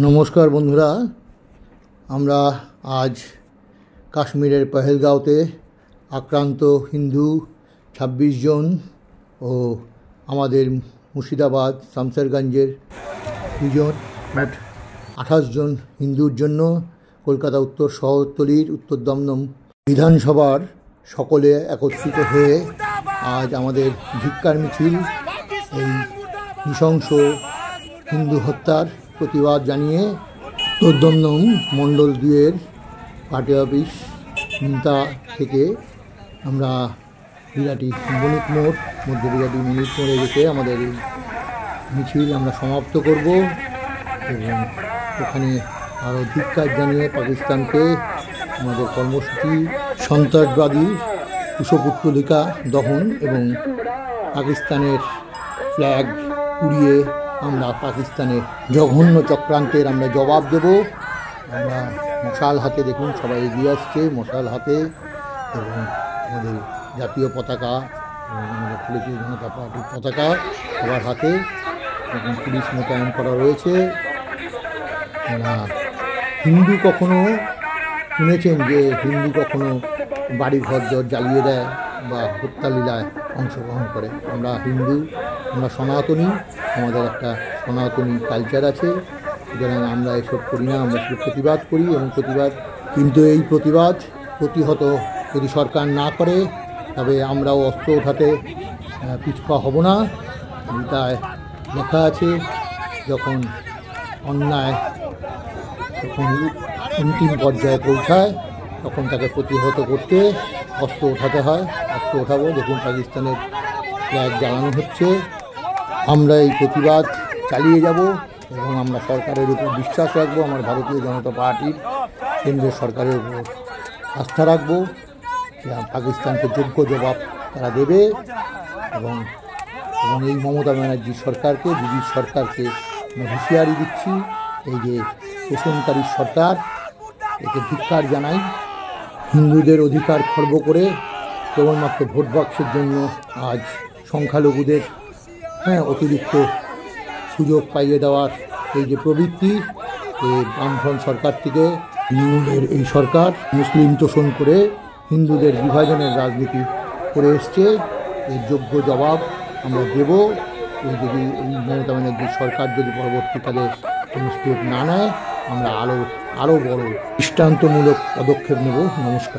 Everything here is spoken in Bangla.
নমস্কার বন্ধুরা, আমরা আজ কাশ্মীরের পহেলগাঁওতে আক্রান্ত হিন্দু ২৬ জন ও আমাদের মুর্শিদাবাদ শামসেরগঞ্জের 2 জন, মোট 28 জন হিন্দুর জন্য কলকাতা উত্তর শহরতলির উত্তর দমদম বিধানসভার সকলে একত্রিত হয়ে আজ আমাদের ধিক্কার মিছিল এই নৃশংস হিন্দু হত্যার প্রতিবাদ জানিয়ে উত্তর দমদম মণ্ডল 2-এর পার্টি অফিস মিন্তা থেকে আমরা বিরাটি বণিক মোড় মধ্যে বিরাটি বণিক মোড়ে রেখে আমাদের এই মিছিল আমরা সমাপ্ত করব এবং ওখানে আরও ধিক্কার জানিয়ে পাকিস্তানকে আমাদের কর্মসূচি সন্ত্রাসবাদী কুশপুত্তলিকা দহন এবং পাকিস্তানের ফ্ল্যাগ উড়িয়ে আমরা পাকিস্তানের জঘন্য চক্রান্তের আমরা জবাব দেব। আমরা মশাল হাতে, দেখুন সবাই এগিয়ে আসছে মশাল হাতে, এবং আমাদের জাতীয় পতাকা এবং আমাদের ভারতীয় জনতা পার্টির পতাকা সবার হাতে, এবং পুলিশ মোতায়েন করা রয়েছে। আমরা হিন্দু কখনো শুনেছেন যে হিন্দু কখনো বাড়ি ঘর দর জ্বালিয়ে দেয় বা হত্যালীলায় অংশগ্রহণ করে? আমরা হিন্দু, আমরা সনাতনী, আমাদের একটা সনাতনী কালচার আছে, সুতরাং আমরা এসব করি না, আমরা শুধু প্রতিবাদ করি এবং কিন্তু এই প্রতিবাদ প্রতিহত যদি সরকার না করে তবে আমরাও অস্ত্র ওঠাতে পিছপা হব না। গীতায় লেখা আছে, যখন অন্যায় যখন অন্তিম পর্যায়ে পৌঁছায় তখন তাকে প্রতিহত করতে অস্ত্র ওঠাতে হয়। অস্ত্র ওঠাবো। দেখুন পাকিস্তানের ফ্ল্যাগ জ্বালানো হচ্ছে। আমরা এই প্রতিবাদ চালিয়ে যাব এবং আমরা সরকারের উপর বিশ্বাস রাখবো, আমার ভারতীয় জনতা পার্টির কেন্দ্রের সরকারের উপর আস্থা রাখবো যে পাকিস্তানকে যোগ্য জবাব তারা দেবে। এবং এই মমতা ব্যানার্জি সরকারকে, দিদির সরকারকে আমরা হুঁশিয়ারি দিচ্ছি, এই যে শোষণকারী সরকার, একে ধিক্কার জানাই। হিন্দুদের অধিকার খর্ব করে কেবলমাত্র ভোট বাক্সের জন্য আজ সংখ্যালঘুদের অতিরিক্ত সুযোগ পাইয়ে দেওয়ার এই যে প্রবৃত্তি, এই বামফ্রন্ট সরকার থেকে তৃণমূলের এই সরকার মুসলিম তোষণ করে হিন্দুদের বিভাজনের রাজনীতি করে এসছে, এর যোগ্য জবাব আমরা দেব। এই যদি এই মমতা ব্যানার্জির সরকার যদি পরবর্তীকালে কোনো স্টেপ না নেয়, আমরা আরও বড় দৃষ্টান্তমূলক পদক্ষেপ নেব। নমস্কার।